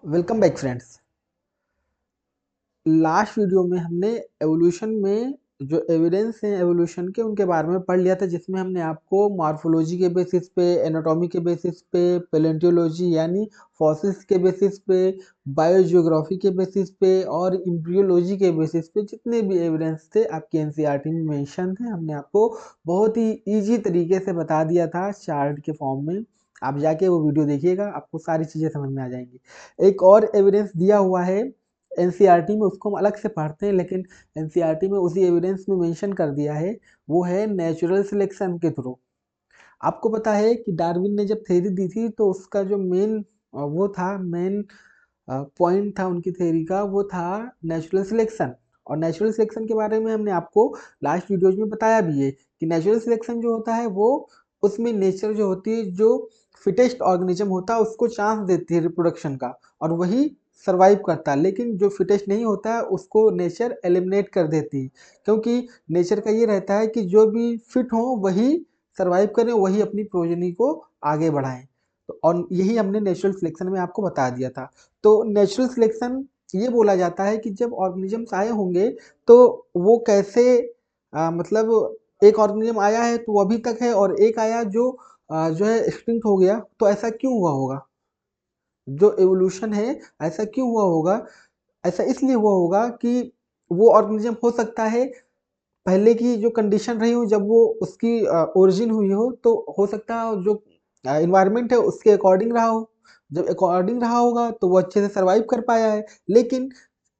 Welcome back friends. Last video में हमने evolution में जो एविडेंस हैं एवोल्यूशन के उनके बारे में पढ़ लिया था, जिसमें हमने आपको मॉर्फोलॉजी के बेसिस पे, एनाटॉमी के बेसिस पे, पैलेंटियोलॉजी यानी फॉसिल्स के बेसिस पे, बायोजियोग्राफी के बेसिस पे और एम्ब्रियोलॉजी के बेसिस पे जितने भी एविडेंस थे आपके एनसीईआरटी में मेंशन थे, हमने आपको बहुत ही ईजी तरीके से बता दिया था चार्ट के फॉर्म में। आप जाके वो वीडियो देखिएगा, आपको सारी चीज़ें समझ में आ जाएंगी। एक और एविडेंस दिया हुआ है एनसीईआरटी में, उसको हम अलग से पढ़ते हैं, लेकिन एनसीईआरटी में उसी एविडेंस में मेंशन कर दिया है, वो है नेचुरल सिलेक्शन के थ्रू। आपको पता है कि डार्विन ने जब थ्योरी दी थी तो उसका जो मेन पॉइंट था उनकी थ्योरी का, वो था नेचुरल सिलेक्शन। और नेचुरल सिलेक्शन के बारे में हमने आपको लास्ट वीडियोज में बताया भी है कि नेचुरल सिलेक्शन जो होता है वो उसमें नेचर जो होती है, जो फिटेस्ट ऑर्गेनिज्म होता है उसको चांस देती है रिप्रोडक्शन का और वही सर्वाइव करता है। लेकिन जो फिटेस्ट नहीं होता है उसको नेचर एलिमिनेट कर देती है, क्योंकि नेचर का ये रहता है कि जो भी फिट हो वही सर्वाइव करें, वही अपनी प्रोजेनी को आगे बढ़ाएं। तो और यही हमने नेचुरल सिलेक्शन में आपको बता दिया था। तो नेचुरल सिलेक्शन ये बोला जाता है कि जब ऑर्गेनिजम्स आए होंगे तो वो कैसे मतलब एक ऑर्गेनिज्म आया है तो वो अभी तक है और एक आया जो है एक्सटिंक्ट हो गया, तो ऐसा क्यों हुआ होगा? जो एवोल्यूशन है ऐसा क्यों हुआ होगा? ऐसा इसलिए हुआ होगा कि वो ऑर्गेनिज्म हो सकता है पहले की जो कंडीशन रही हो जब वो उसकी ओरिजिन हुई हो, तो हो सकता है जो इन्वायरमेंट है उसके अकॉर्डिंग रहा हो। जब अकॉर्डिंग रहा होगा तो वो अच्छे से सर्वाइव कर पाया है। लेकिन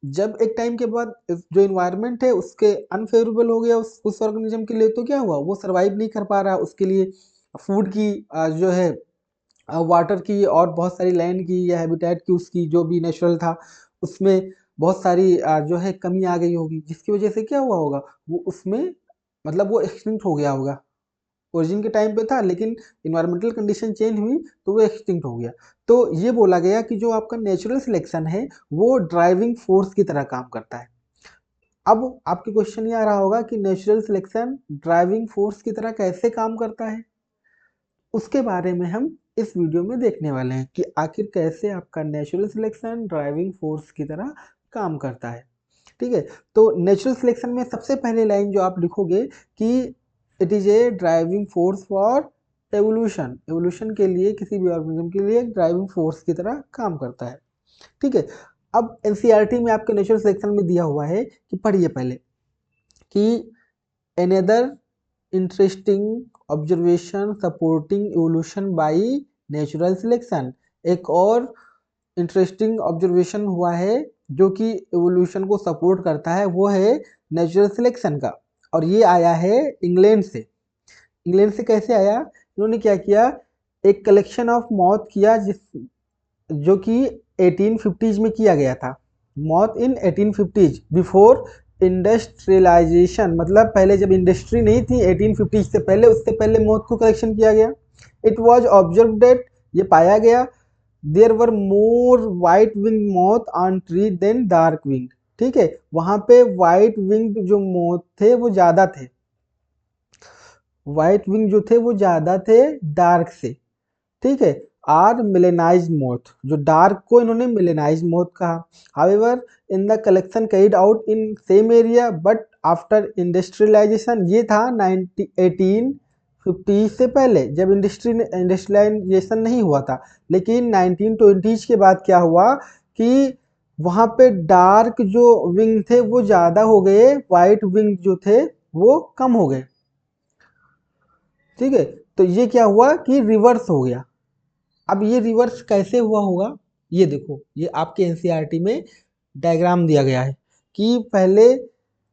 जब एक टाइम के बाद जो इन्वायरमेंट है उसके अनफेवरेबल हो गया उस ऑर्गेनिज्म के लिए, तो क्या हुआ? वो सर्वाइव नहीं कर पा रहा। उसके लिए फूड की जो है वाटर की और बहुत सारी लैंड की या हैबिटेट की, उसकी जो भी नेचुरल था उसमें बहुत सारी जो है कमी आ गई होगी, जिसकी वजह से क्या हुआ होगा? वो उसमें मतलब वो एक्सटिंक्ट हो गया होगा। ओरिजिन के टाइम पे था लेकिन इन्वायरमेंटल कंडीशन चेंज हुई तो वो एक्सटिंक्ट हो गया। तो ये बोला गया कि जो आपका नेचुरल सिलेक्शन है वो ड्राइविंग फोर्स की तरह काम करता है। अब आपके क्वेश्चन ये आ रहा होगा कि नेचुरल सिलेक्शन ड्राइविंग फोर्स की तरह कैसे काम करता है? उसके बारे में हम इस वीडियो में देखने वाले हैं कि आखिर कैसे आपका नेचुरल सिलेक्शन ड्राइविंग फोर्स की तरह काम करता है। ठीक है, तो नेचुरल सिलेक्शन में सबसे पहले लाइन जो आप लिखोगे कि it is a driving force for evolution. Evolution के लिए, किसी भी ऑर्गेनिज्म के लिए ड्राइविंग फोर्स की तरह काम करता है। ठीक है, अब एनसीईआरटी में आपके नेचुरल सिलेक्शन में दिया हुआ है कि पढ़िए पहले कि another interesting observation supporting evolution by natural selection। एक और इंटरेस्टिंग ऑब्जर्वेशन हुआ है जो कि एवोल्यूशन को सपोर्ट करता है, वो है नेचुरल सिलेक्शन का। और ये आया है इंग्लैंड से। इंग्लैंड से कैसे आया? इन्होंने क्या किया, एक कलेक्शन ऑफ मौत किया जो कि 1850s में किया गया था। मौत इन 1850s बिफोर इंडस्ट्रियलाइजेशन, मतलब पहले जब इंडस्ट्री नहीं थी 1850 से पहले, उससे पहले मौत को कलेक्शन किया गया। इट वॉज ऑब्जर्व डेट, ये पाया गया, there were more white wing moth on tree then dark wing. ठीक है, वहां पे वाइट विंग जो मोथ थे वो ज्यादा थे, वाइट विंग जो थे वो ज्यादा थे डार्क से। ठीक है, आर मिलेनाइज मोथ, जो डार्क को इन्होंने मिलेनाइज मोथ कहा। However in the collection carried out in same area but after industrialisation, ये था 1850 से पहले जब इंडस्ट्रियलाइजेशन नहीं हुआ था। लेकिन 1920 के बाद क्या हुआ कि वहां पे डार्क जो विंग थे वो ज्यादा हो गए, वाइट विंग जो थे वो कम हो गए। ठीक है, तो ये क्या हुआ कि रिवर्स हो गया। अब ये रिवर्स कैसे हुआ होगा? ये देखो, ये आपके एनसीईआरटी में डायग्राम दिया गया है कि पहले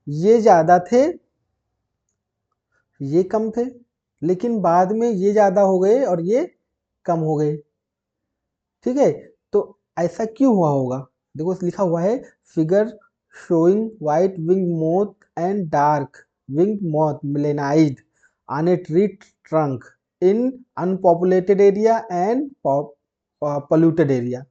ये ज्यादा थे, ये कम थे, लेकिन बाद में ये ज्यादा हो गए और ये कम हो गए। ठीक है, तो ऐसा क्यों हुआ होगा? देखो लिखा हुआ है, figure showing white wing moth and dark wing moth melanised on a tree trunk in unpopulated area and polluted area.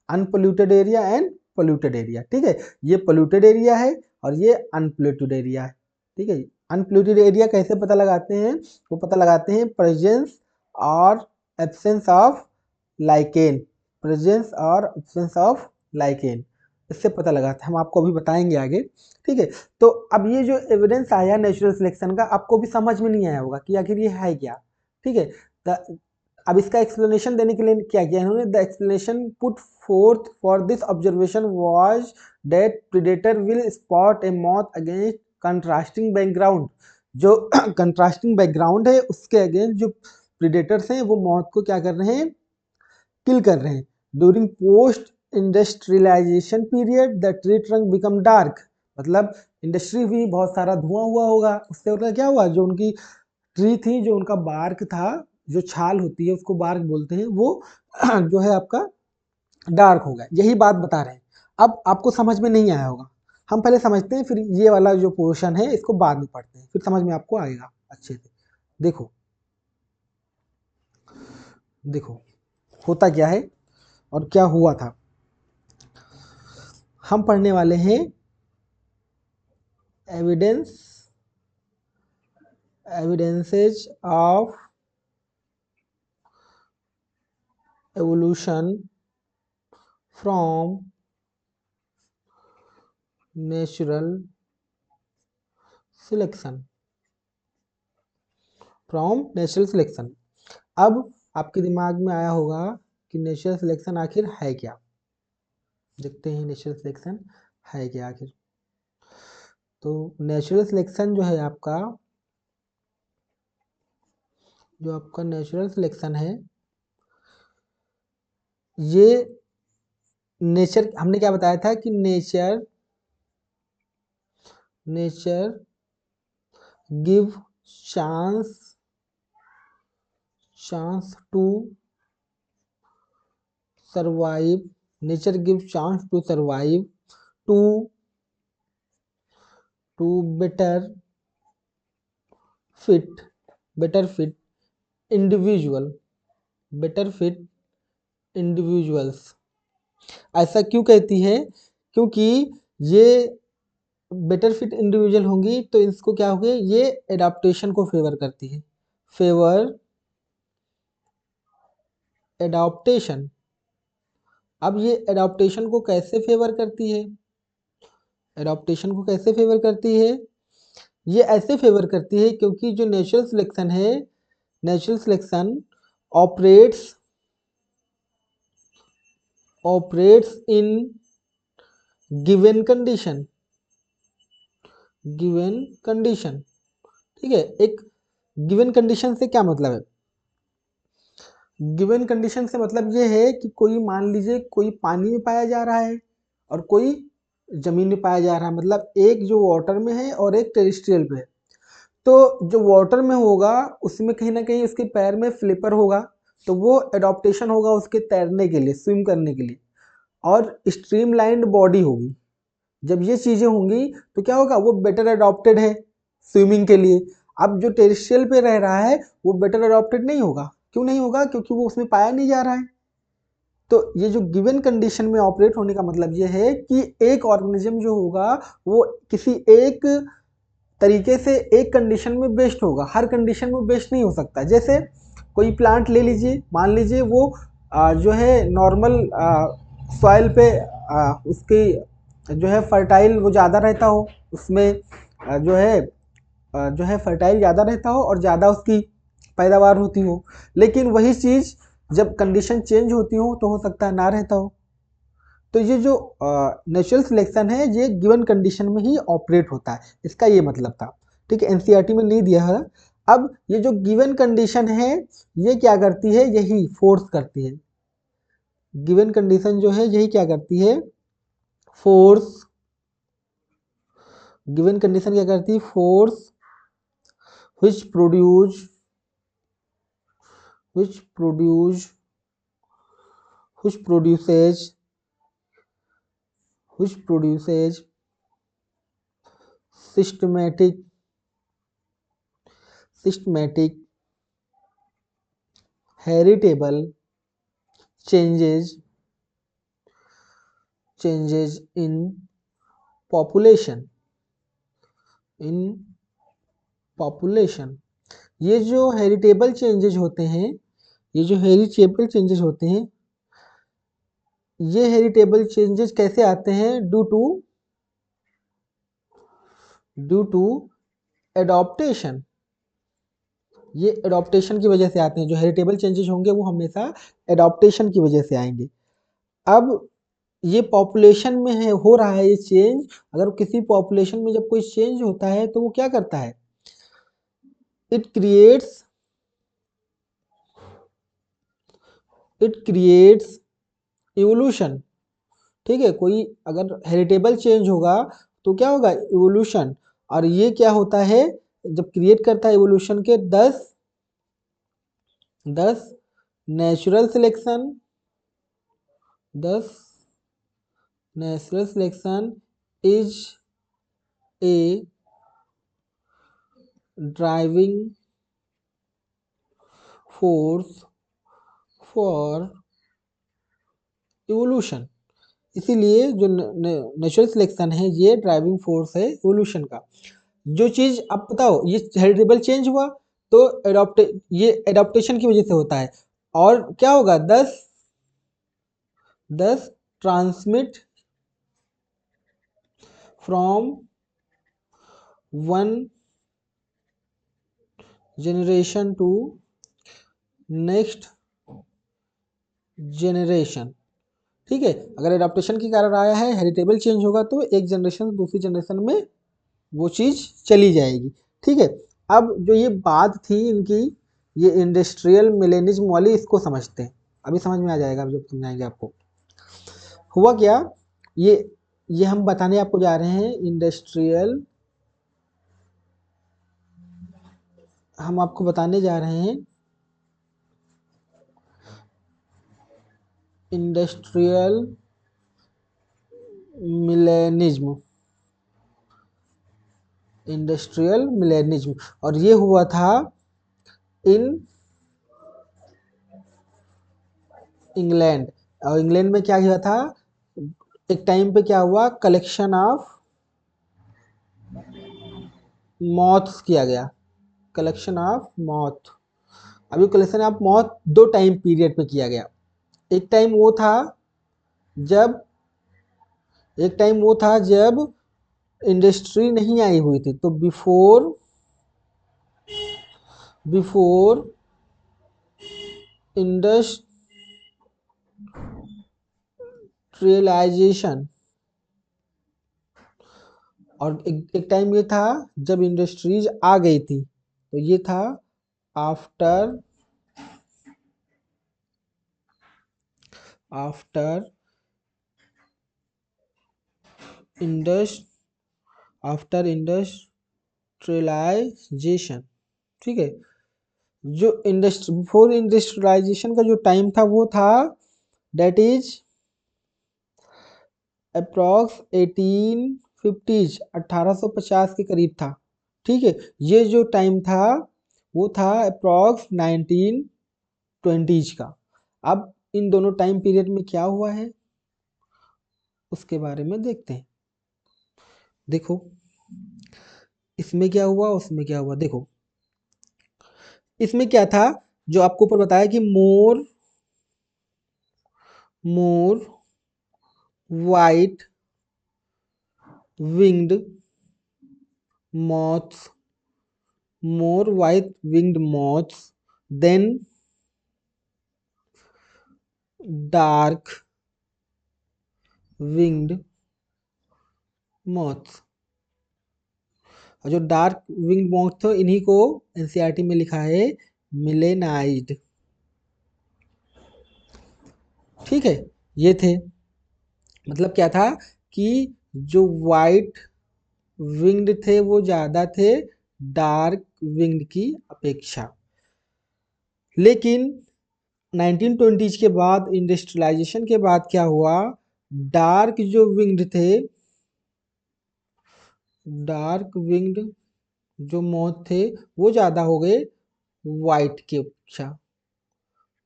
Unpolluted area and polluted area. ठीक है, ये पोल्यूटेड एरिया है और ये अनपोल्यूटेड एरिया है। ठीक है, अनपोल्यूटेड एरिया कैसे पता लगाते हैं? वो पता लगाते हैं प्रेजेंस और एब्सेंस ऑफ लाइकेन। प्रेजेंस और एब्सेंस ऑफ लाइकेन, इससे पता लगाते हैं, हम आपको अभी बताएंगे आगे। ठीक है, तो अब ये जो एविडेंस आया नेचुरल सिलेक्शन का, आपको भी समझ में नहीं आया होगा कि आखिर ये है क्या। ठीक है, अब इसका एक्सप्लेनेशन देने के लिए क्या किया इन्होंने, the explanation put fourth for this observation was that predator will spot A moth against contrasting background. जो कंट्रास्टिंग बैकग्राउंड है उसके अगेंस्ट जो प्रेडेटर्स हैं वो मॉथ को क्या कर रहे हैं, किल कर रहे हैं। During post industrialisation period the tree trunk become dark, मतलब इंडस्ट्री हुई, बहुत सारा धुआं हुआ होगा, उससे उनका क्या हुआ, जो उनकी ट्री थी, जो उनका बार्क था, जो छाल होती है उसको बार्क बोलते हैं, वो जो है आपका डार्क हो गया। यही बात बता रहे हैं। अब आपको समझ में नहीं आया होगा, हम पहले समझते हैं, फिर ये वाला जो पोर्शन है इसको बाद में पढ़ते हैं, फिर समझ में आपको आएगा अच्छे से। देखो देखो होता क्या है और क्या हुआ था, हम पढ़ने वाले हैं evidences of evolution from natural selection, from natural selection. अब आपके दिमाग में आया होगा कि नेचुरल सिलेक्शन आखिर है क्या, देखते हैं नेचुरल सिलेक्शन है क्या आखिर। तो नेचुरल सिलेक्शन जो आपका नेचुरल सिलेक्शन है, ये नेचर, हमने क्या बताया था कि nature give chance to survive, nature gives chance to survive to better fit individuals। ऐसा क्यों कहती है, क्योंकि ये बेटर फिट इंडिविजुअल होंगी तो इसको क्या होगी, ये एडाप्टेशन को फेवर करती है, एडाप्टेशन। अब ये एडाप्टेशन को कैसे फेवर करती है, एडाप्टेशन को कैसे फेवर करती है, ये ऐसे फेवर करती है क्योंकि जो नेचुरल सिलेक्शन है, natural selection operates in given condition. ठीक है, एक गिवन कंडीशन से क्या मतलब है, गिवन कंडीशन से मतलब ये है कि कोई, मान लीजिए कोई पानी में पाया जा रहा है और कोई जमीन में पाया जा रहा है, मतलब एक जो वाटर में है और एक टेरेस्ट्रियल पे है। तो जो वाटर में होगा उसमें कहीं ना कहीं उसके पैर में फ्लिपर होगा, तो वो एडॉप्टेशन होगा उसके तैरने के लिए, स्विम करने के लिए, और स्ट्रीमलाइंड बॉडी होगी। जब ये चीज़ें होंगी तो क्या होगा, वो बेटर अडॉप्टेड है स्विमिंग के लिए। अब जो टेरेस्ट्रियल पे रह रहा है वो बेटर अडॉप्टेड नहीं होगा, क्यों नहीं होगा, क्योंकि वो उसमें पाया नहीं जा रहा है। तो ये जो गिवन कंडीशन में ऑपरेट होने का मतलब ये है कि एक ऑर्गेनिज्म जो होगा वो किसी एक तरीके से एक कंडीशन में बेस्ट होगा, हर कंडीशन में बेस्ट नहीं हो सकता। जैसे कोई प्लांट ले लीजिए, मान लीजिए वो जो है नॉर्मल सॉइल पे उसकी जो है फर्टाइल वो ज़्यादा रहता हो, उसमें जो है फर्टाइल ज़्यादा रहता हो और ज़्यादा उसकी पैदावार होती हो, लेकिन वही चीज़ जब कंडीशन चेंज होती हो तो हो सकता है ना रहता हो। तो ये जो नेचुरल सिलेक्शन है ये गिवन कंडीशन में ही ऑपरेट होता है, इसका ये मतलब था। ठीक है, एनसीईआरटी में नहीं दिया है। अब ये जो गिवन कंडीशन है ये क्या करती है, यही फोर्स करती है, गिवन कंडीशन जो है यही क्या करती है, फोर्स, गिवन कंडीशन क्या करती है, force which produce which produce which produces which produces systematic heritable changes in population in population। ये जो हेरिटेबल चेंजेस होते हैं, ये जो हेरिटेबल चेंजेस होते हैं ये हेरिटेबल चेंजेस कैसे आते हैं? Due to adaptation. ये एडॉप्टेशन की वजह से आते हैं। जो हेरिटेबल चेंजेस होंगे वो हमेशा एडॉप्टेशन की वजह से आएंगे। अब ये पॉपुलेशन में है, हो रहा है ये चेंज। अगर किसी पॉपुलेशन में जब कोई चेंज होता है तो वो क्या करता है? It creates evolution. ठीक है, कोई अगर हेरिटेबल चेंज होगा तो क्या होगा? इवोल्यूशन। और ये क्या होता है जब क्रिएट करता है इवोल्यूशन के? 10 natural selection, 10 natural selection is a driving force for evolution. इसीलिए जो नेचुरल सिलेक्शन है ये ड्राइविंग फोर्स है इवोल्यूशन का। जो चीज आप बताओ, ये हेरिटेबल चेंज हुआ तो ये एडॉप्टेशन की वजह से होता है। और क्या होगा? 10 transmit from one generation to next generation. ठीक है, अगर एडॉप्टेशन के कारण आया है, हेरिटेबल चेंज होगा तो एक जनरेशन से दूसरी जनरेशन में वो चीज चली जाएगी। ठीक है, अब जो ये बात थी इनकी, ये इंडस्ट्रियल मिलेनिज्म वाली, इसको समझते हैं। अभी समझ में आ जाएगा, अब जब समझाएंगे आपको। हुआ क्या? ये ये हम बताने आपको जा रहे हैं इंडस्ट्रियल, हम आपको बताने जा रहे हैं इंडस्ट्रियल मिलेनिज्म। इंडस्ट्रियल मिलेनिज्म, और ये हुआ था इन इंग्लैंड। और इंग्लैंड में क्या हुआ था? एक टाइम पे क्या हुआ? कलेक्शन ऑफ मॉथ्स किया गया। Collection of moth. अभी कलेक्शन ऑफ मॉथ दो टाइम पीरियड पे किया गया। एक टाइम वो था जब एक टाइम वो था जब इंडस्ट्री नहीं आई हुई थी, तो बिफोर इंडस्ट्रियलाइजेशन। और एक टाइम ये था जब इंडस्ट्रीज आ गई थी, तो ये था आफ्टर आफ्टर इंडस्ट आफ्टर इंडस्ट्रियलाइजेशन। ठीक है, जो इंडस्ट्री बिफोर इंडस्ट्रियलाइजेशन का जो टाइम था वो था, डेट इज अप्रॉक्स 1850, 1850 के करीब था। ठीक है, ये जो टाइम था वो था अप्रॉक्स 1920 का। अब इन दोनों टाइम पीरियड में क्या हुआ है उसके बारे में देखते हैं। देखो, इसमें क्या हुआ, उसमें क्या हुआ। देखो, इसमें क्या था, जो आपको ऊपर बताया कि more white winged moths more white winged moths than dark winged moths। और जो डार्क विंग्ड मॉथ थे इन्हीं को एनसीईआरटी में लिखा है मिलेनाइज्ड। ठीक है, ये थे, मतलब क्या था कि जो वाइट विंग्ड थे वो ज्यादा थे डार्क विंग्ड की अपेक्षा। लेकिन 1920s के बाद, इंडस्ट्रियलाइजेशन के बाद क्या हुआ? डार्क जो विंग्ड थे, डार्क विंग्ड जो मौत थे वो ज्यादा हो गए वाइट की अपेक्षा,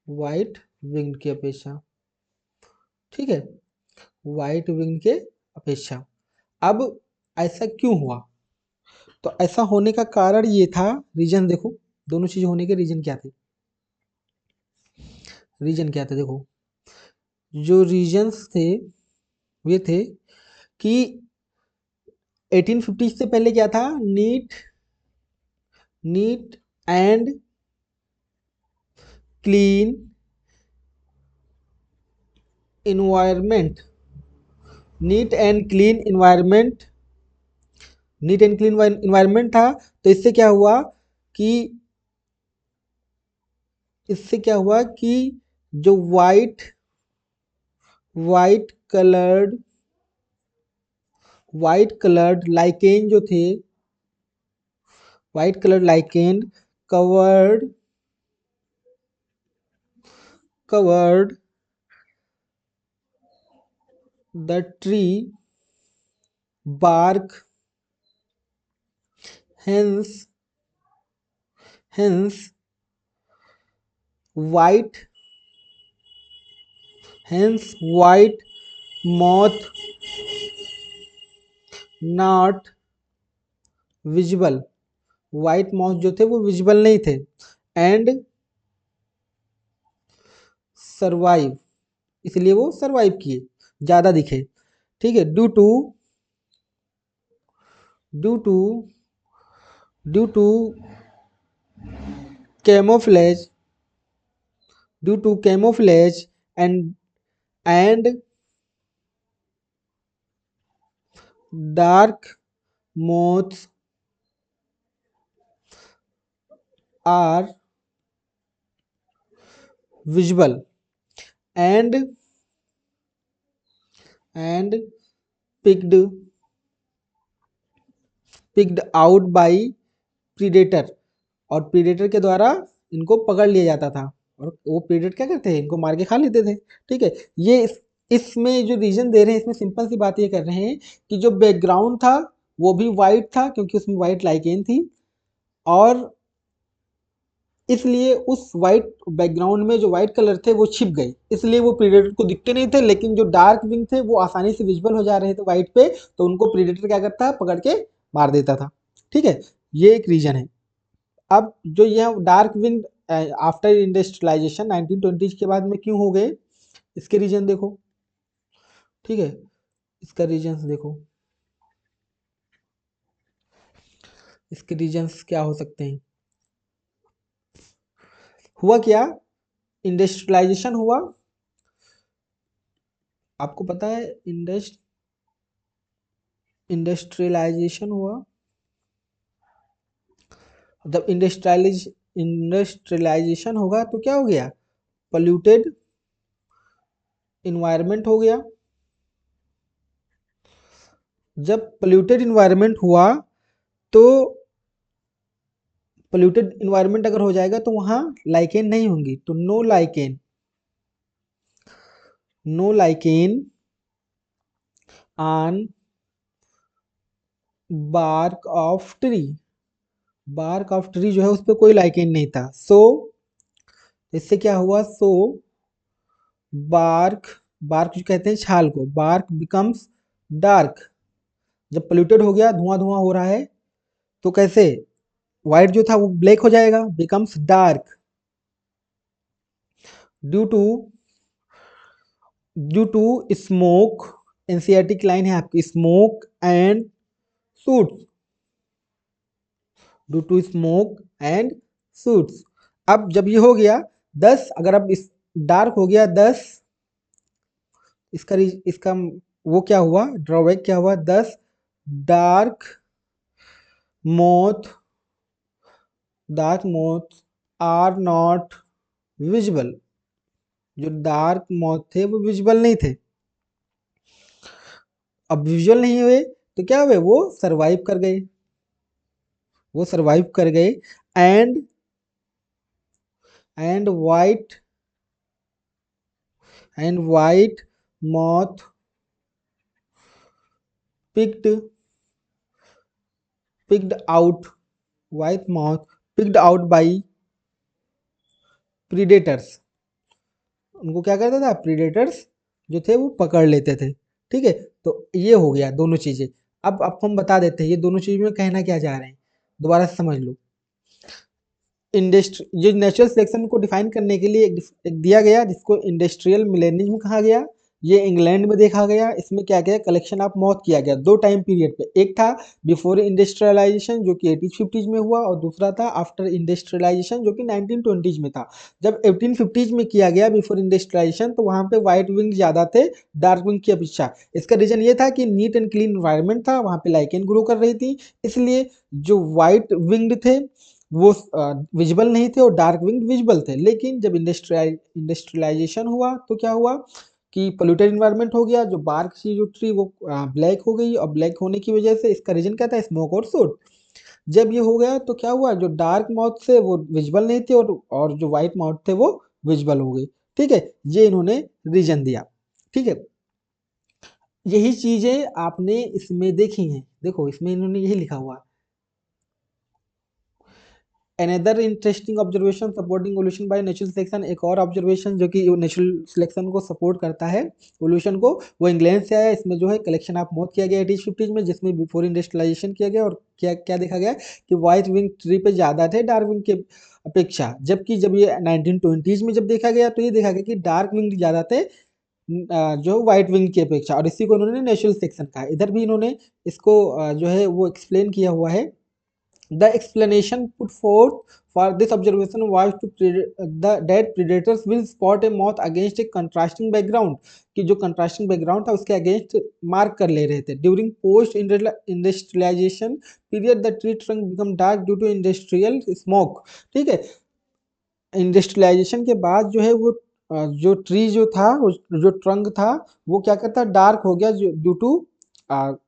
वाइट विंग्ड की अपेक्षा। ठीक है, वाइट विंग के अपेक्षा। अब ऐसा क्यों हुआ? तो ऐसा होने का कारण ये था, रीजन देखो, दोनों चीज होने के रीजन क्या थे? रीजन क्या थे देखो, जो रीजन्स थे वे थे कि 1850 से पहले क्या था, neat and clean environment, neat and clean environment, neat and clean environment था। तो कि इससे क्या हुआ कि जो वाइट कलर्ड लाइकेन जो थे, white coloured lichen covered the tree bark, hence white moth not visible, white moth जो थे वो विजिबल नहीं थे, एंड सर्वाइव, इसलिए वो सर्वाइव किए, ज्यादा दिखे। ठीक है, due to camouflage and dark moths are visible and picked out by predator, और प्रीडेटर के द्वारा इनको पकड़ लिया जाता था, और वो प्रीडेटर क्या करते हैं, इनको मार के खा लेते थे। ठीक है, ये इसमें जो रीजन दे रहे हैं, इसमें सिंपल सी बात ये कर रहे हैं कि जो बैकग्राउंड था वो भी वाइट था, क्योंकि उसमें वाइट लाइकेन थी, और इसलिए उस वाइट बैकग्राउंड में जो वाइट कलर थे वो छिप गए, इसलिए वो प्रीडेटर को दिखते नहीं थे, लेकिन जो डार्क विंग थे वो आसानी से विजिबल हो जा रहे थे वाइट पे, तो उनको प्रीडेटर क्या करता है, पकड़ के मार देता था। ठीक है, ये एक रीजन है। अब जो यह डार्क विंग आफ्टर इंडस्ट्रियलाइजेशन 1920 के बाद में क्यों हो गए, इसके रीजन देखो। ठीक है, इसका रीजन देखो, इसके रीजंस क्या हो सकते हैं। हुआ क्या, इंडस्ट्रियलाइजेशन हुआ, आपको पता है इंडस्ट्रियलाइजेशन हुआ, जब इंडस्ट्रियलाइजेशन होगा तो क्या हो गया, पोल्यूटेड इन्वायरमेंट हो गया। जब पोल्यूटेड इन्वायरमेंट हुआ तो पोल्यूटेड इन्वायरमेंट अगर हो जाएगा तो वहां लाइकेन नहीं होंगी, तो no lichen on bark of tree, जो है उस पर कोई लाइकेन नहीं था। इससे क्या हुआ, बार्क बार्क जो कहते हैं छाल को, बार्क बिकम्स डार्क, जब पोल्यूटेड हो गया, धुआं धुआं हो रहा है, तो कैसे व्हाइट जो था वो ब्लैक हो जाएगा, becomes dark, due to smoke, NCERT की लाइन है आपकी, smoke and soots, due to smoke and soots. अब जब ये हो गया 10, अगर अब इस डार्क हो गया 10, इसका वो क्या हुआ, ड्रॉबैक क्या हुआ, 10 dark moth are not visible, जो डार्क मोथ थे वो विजिबल नहीं थे। अब विजुअल नहीं हुए तो क्या हुए, वो सरवाइव कर गए, and white moth picked out, white moth picked out by predators, उनको क्या करता था, प्रीडेटर्स जो थे वो पकड़ लेते थे। ठीक है, तो ये हो गया दोनों चीजें। अब आपको हम बता देते हैं ये दोनों चीज में कहना क्या चाह रहे हैं, दोबारा से समझ लो। इंडस्ट्री जो नेचुरल सिलेक्शन को डिफाइन करने के लिए एक दिया गया जिसको इंडस्ट्रियल मिलेनिज्म कहा गया। ये इंग्लैंड में देखा गया। इसमें क्या गया, कलेक्शन ऑफ मौत किया गया दो टाइम पीरियड पे। एक था बिफोर इंडस्ट्रियलाइजेशन जो कि 1850s में हुआ, और दूसरा था आफ्टर इंडस्ट्रियलाइजेशन जो कि 1920s में था। जब 1850s में किया गया बिफोर इंडस्ट्रियलाइजेशन, तो वहां पे व्हाइट विंग ज्यादा थे डार्क विंग की अपेक्षा। इसका रीजन ये था कि नीट एंड क्लीन इन्वायरमेंट था, वहां पे लाइकेन ग्रो कर रही थी, इसलिए जो व्हाइट विंग्ड थे वो विजिबल नहीं थे और डार्क विंग विजिबल थे। लेकिन जब इंडस्ट्रियलाइजेशन हुआ तो क्या हुआ कि पोल्यूटेड इन्वायरमेंट हो गया, जो बार्क थी जो ट्री वो ब्लैक हो गई, और ब्लैक होने की वजह से इसका रीजन क्या था, स्मोक और सोट। जब ये हो गया तो क्या हुआ, जो डार्क माउथ थे वो विजिबल नहीं थे, और जो व्हाइट माउथ थे वो विजिबल हो गए। ठीक है, ये इन्होंने रीजन दिया। ठीक है, यही चीजें आपने इसमें देखी हैं। देखो इसमें इन्होंने यही लिखा हुआ, another interesting observation supporting evolution by natural selection. एक और ऑब्जर्वेशन जो कि नेचुरल सिलेक्शन को सपोर्ट करता है एवोल्यूशन को, वो इंग्लैंड से आया। इसमें जो है कलेक्शन ऑफ मौत किया गया 1850s में, जिसमें बिफोर इंडस्ट्रियलाइजेशन किया गया। और क्या क्या देखा गया कि व्हाइट विंग ट्री पे ज्यादा थे डार्क विंग के अपेक्षा। जबकि जब ये 1920s में जब देखा गया तो ये देखा गया कि डार्क विंग ज्यादा थे जो व्हाइट विंग की अपेक्षा। और इसी को इन्होंने नेचुरल सिलेक्शन कहा। इधर भी इन्होंने इसको जो है वो एक्सप्लेन किया हुआ है। The explanation put forth for this observation was that predators will spot a moth against a contrasting background, कि जो contrasting background था उसके against mark कर ले रहे थे। During post industrialization period the tree trunk become dark due to industrial smoke। ठीक है, इंडस्ट्रियलाइजेशन के बाद जो है वो जो ट्री जो था जो ट्रंक था वो क्या करता, डार्क हो गया due to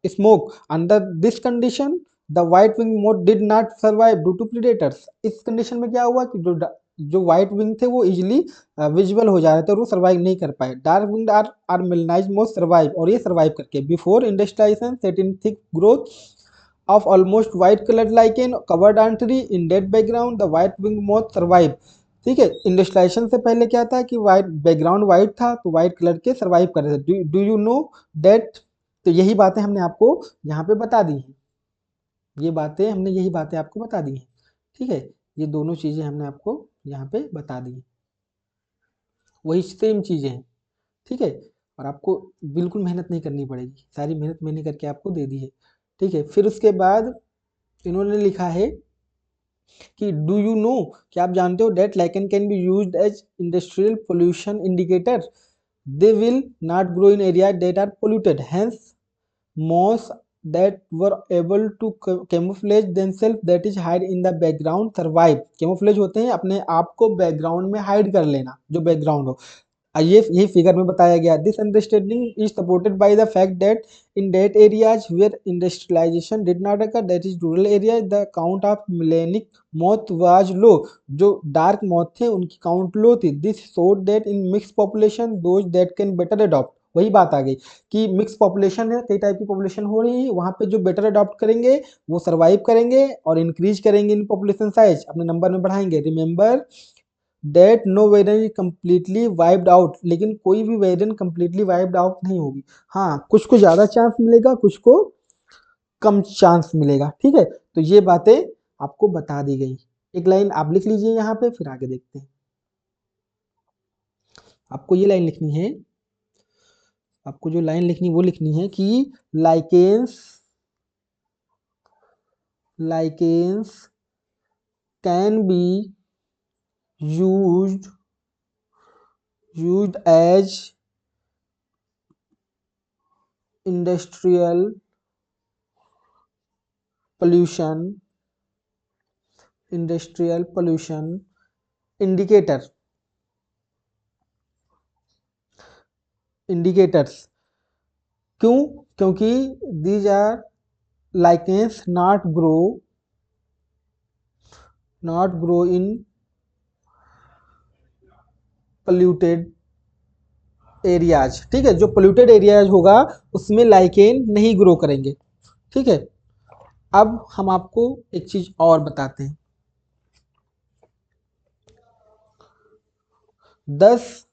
smoke. Under this condition the white wing moth did not survive due to predators. इस कंडीशन में क्या हुआ कि जो व्हाइट विंग थे वो इजिली विजिबल हो जा रहे थे और वो सर्वाइव नहीं कर पाए। Dark wing are melanised moth survive, और ये सर्वाइव करके before industrialisation set in thick growth of almost white colored lichen covered on tree in dead background the white winged moth survive। ठीक है, इंडस्ट्रियलाइजेशन से पहले क्या था कि व्हाइट बैकग्राउंड व्हाइट था तो व्हाइट कलर के सर्वाइव कर रहे थे। Do you know that. तो यही बातें हमने आपको यहाँ पे बता दी हैं। ये बातें हमने यही बातें आपको बता दी हैं। ठीक है, ये दोनों चीजें हमने आपको यहाँ पे बता दी हैं, वही सेम चीजें हैं। ठीक है, और आपको बिल्कुल मेहनत नहीं करनी पड़ेगी, सारी मेहनत मैंने करके आपको दे दी है। ठीक है, फिर उसके बाद इन्होंने लिखा है कि डू यू नो, क्या आप जानते हो, that lichen can be used as industrial pollution indicator. They will not grow in area that are polluted, hence moths that were able to camouflage themselves that is hide in the background survive। camouflage होते हैं अपने आप को background में hide कर लेना, जो background हो। ये यही फिगर में बताया गया। This understanding is supported by the fact that in that areas where industrialisation did not occur that is rural area the count of melanic moth was लो। जो डार्क मौत थे उनकी काउंट लो थी। This showed that in mix population those that can better adopt. वही बात आ गई कि mix population है, कई टाइप की पॉपुलेशन हो रही है, वहां पे जो बेटर अडॉप्ट करेंगे वो सर्वाइव करेंगे और इंक्रीज करेंगे इन पॉपुलेशन साइज, अपने नंबर में बढ़ाएंगे। Remember that no variant is completely wiped out. लेकिन कोई भी वेरिएंट कम्प्लीटली वाइप्ड आउट नहीं होगी। हाँ, कुछ को ज्यादा चांस मिलेगा, कुछ को कम चांस मिलेगा। ठीक है, तो ये बातें आपको बता दी गई। एक लाइन आप लिख लीजिए यहाँ पे, फिर आगे देखते हैं। आपको ये लाइन लिखनी है, आपको जो लाइन लिखनी वो लिखनी है कि lichens lichens can be used as industrial pollution indicator indicators। क्यों, क्योंकि these are lichens not grow in polluted areas। ठीक है, जो polluted areas होगा उसमें लाइकेन नहीं ग्रो करेंगे। ठीक है, अब हम आपको एक चीज और बताते हैं। 10,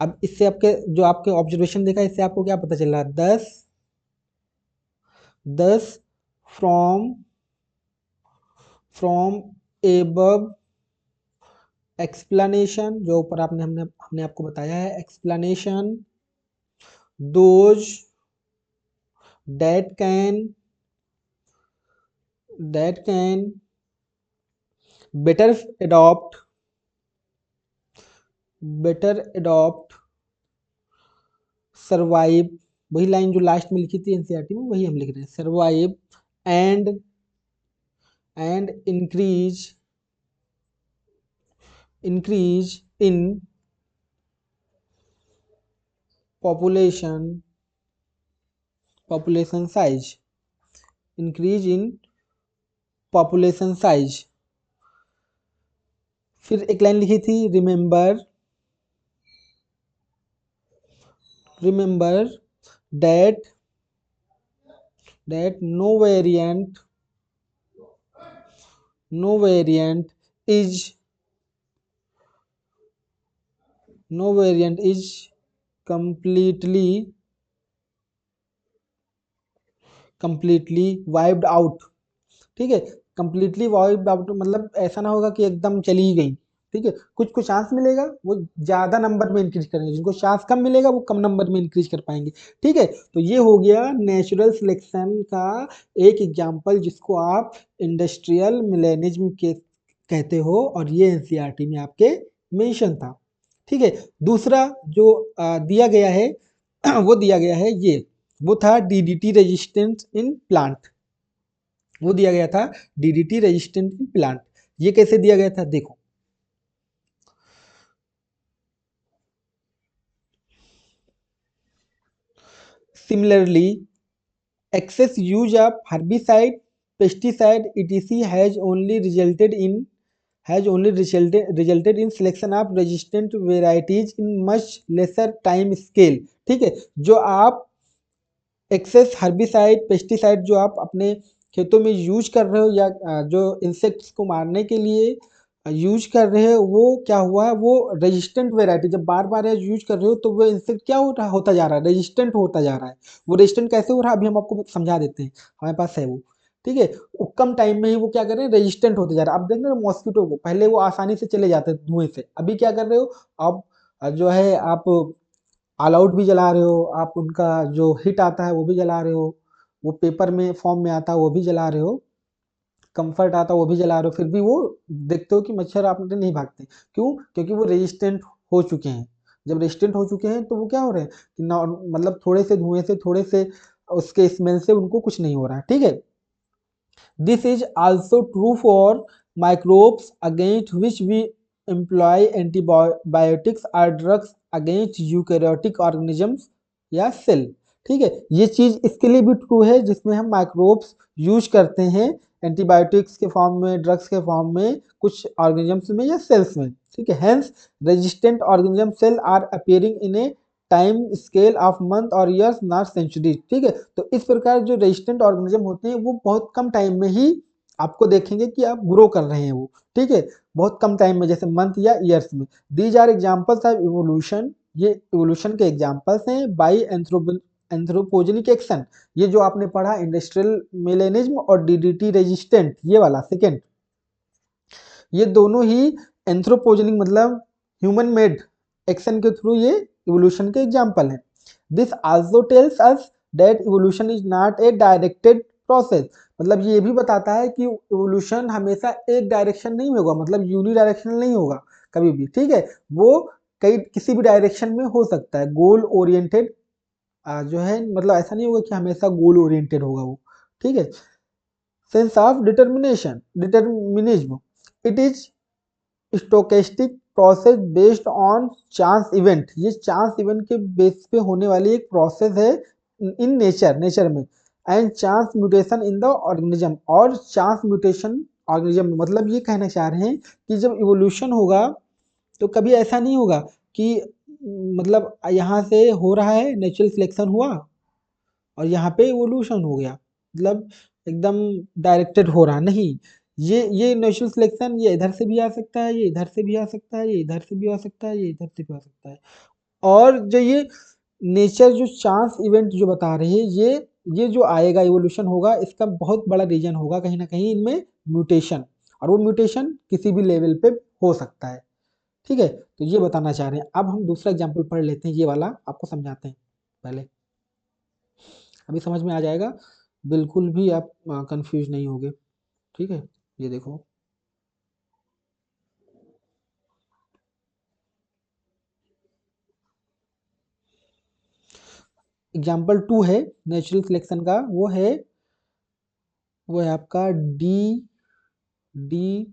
अब इससे आपके जो आपके ऑब्जर्वेशन देखा इससे आपको क्या पता चल रहा है, 10 फ्रॉम एबव एक्सप्लेनेशन, जो ऊपर आपने हमने हमने आपको बताया है, explanation those that can better adopt survive, वही लाइन जो लास्ट में लिखी थी एनसीईआरटी में वही हम लिख रहे हैं, survive and increase in population size, increase in population size. फिर एक लाइन लिखी थी, remember that no variant is completely wiped out. ठीक है, कंप्लीटली वाइप्ड आउट मतलब ऐसा ना होगा कि एकदम चली ही गई। ठीक है, कुछ कुछ चांस मिलेगा, वो ज्यादा नंबर में इंक्रीज करेंगे, जिनको चांस कम मिलेगा वो कम नंबर में इंक्रीज कर पाएंगे। ठीक है, तो ये हो गया नेचुरल सिलेक्शन का एक एग्जांपल, जिसको आप इंडस्ट्रियल मिलेनिज्म के कहते हो, और ये एनसीईआरटी में आपके मेंशन था। ठीक है, दूसरा जो दिया गया है वो दिया गया है ये, वो था डीडीटी रेजिस्टेंस इन प्लांट। वो दिया गया था डीडीटी रेजिस्टेंट इन प्लांट। ये कैसे दिया गया था, देखो, similarly excess use of herbicide, pesticide, etc. Resulted in selection of resistant varieties in much lesser time scale। ठीक है, जो आप एक्सेस हर्बिसाइड पेस्टिसाइड जो आप अपने खेतों में यूज कर रहे हो, या जो इंसेक्ट्स को मारने के लिए यूज कर रहे हो, वो क्या हुआ है, वो रेजिस्टेंट वेराइटी, जब बार बार यूज कर रहे हो तो वो इंसेक्ट क्या होता जा रहा है, रेजिस्टेंट होता जा रहा है। वो रेजिस्टेंट कैसे हो रहा है, अभी हम आपको समझा देते हैं, हमारे पास है वो। ठीक है, वो कम टाइम में ही वो क्या कर रहे हैं, रेजिस्टेंट होते जा रहा है। अब देख रहे हो मॉस्किटो को, पहले वो आसानी से चले जाते थे धुएं से, अभी क्या कर रहे हो आप, जो है आप ऑल आउट भी जला रहे हो, आप उनका जो हिट आता है वो भी जला रहे हो, वो पेपर में फॉर्म में आता है वो भी जला रहे हो, कंफर्ट आता है वो भी जला रहे हो, फिर भी वो देखते हो कि मच्छर आपने नहीं भागते। क्यों? क्योंकि वो रेजिस्टेंट हो चुके हैं। जब रेजिस्टेंट हो चुके हैं तो वो क्या हो रहे हैं कि मतलब थोड़े से धुएं से, थोड़े से उसके स्मेल से उनको कुछ नहीं हो रहा है। ठीक है, this is also true for microbes against which we employ antibiotics or drugs against eukaryotic organisms या सेल। ठीक है, ये चीज इसके लिए भी ट्रू है जिसमें हम माइक्रोब्स यूज करते हैं एंटीबायोटिक्स के फॉर्म में, ड्रग्स के फॉर्म में, कुछ ऑर्गेनिजम्स में या सेल्स में। ठीक है, hence resistant organism cell are appearing in a time scale of month और ईयर्स नॉट सेंचुरी। ठीक है, तो इस प्रकार जो रेजिस्टेंट ऑर्गेनिज्म होते हैं वो बहुत कम टाइम में ही आपको देखेंगे कि आप ग्रो कर रहे हैं वो। ठीक है, बहुत कम टाइम में, जैसे मंथ या ईयर्स में। These are examples of evolution, ये इवोल्यूशन के एग्जांपल्स हैं बाय एंथ्रोपोजेनिक एक्शन। ये जो आपने पढ़ा इंडस्ट्रियल मिलेनिज्म और डीडीटी रेजिस्टेंट, ये वाला सेकेंड, ये दोनों ही एंथ्रोपोजेनिक मतलब ह्यूमन मेड एक्शन के थ्रू ये इवोल्यूशन के एग्जांपल हैं। This also tells us that evolution is not a directed process, मतलब ये भी बताता है कि इवोल्यूशन हमेशा एक डायरेक्शन नहीं होगा, मतलब यूनी डायरेक्शनल नहीं होगा कभी भी। ठीक है, वो कई किसी भी डायरेक्शन में हो सकता है, गोल ओरिएंटेड जो है, मतलब ऐसा नहीं होगा कि हमेशा गोल ओरिएंटेड होगा वो। ठीक है, sense of determinism, it is stochastic process based on chance event. ये चांस इवेंट के बेस पे होने वाली एक प्रोसेस है इन नेचर में, and chance mutation in the organism, और चांस म्यूटेशन ऑर्गेनिज्म में, मतलब ये कहना चाह रहे हैं कि जब इवोल्यूशन होगा तो कभी ऐसा नहीं होगा कि मतलब यहाँ से हो रहा है नेचुरल सिलेक्शन हुआ और यहाँ पे इवोल्यूशन हो गया, मतलब एकदम डायरेक्टेड हो रहा नहीं। ये नेचुरल सिलेक्शन ये इधर से भी आ सकता है, ये इधर से भी आ सकता है, ये इधर से भी आ सकता है, ये इधर से भी आ सकता है। और जो ये नेचर जो चांस इवेंट जो बता रहे हैं, ये जो आएगा इवोल्यूशन होगा, इसका बहुत बड़ा रीजन होगा कहीं ना कहीं इनमें म्यूटेशन। और वो म्यूटेशन किसी भी लेवल पे हो सकता है। ठीक है, तो ये बताना चाह रहे हैं। अब हम दूसरा एग्जाम्पल पढ़ लेते हैं, ये वाला आपको समझाते हैं पहले, अभी समझ में आ जाएगा, बिल्कुल भी आप कंफ्यूज नहीं होगे। ठीक है, ये देखो एग्जाम्पल 2 है नेचुरल सिलेक्शन का, वो है आपका D D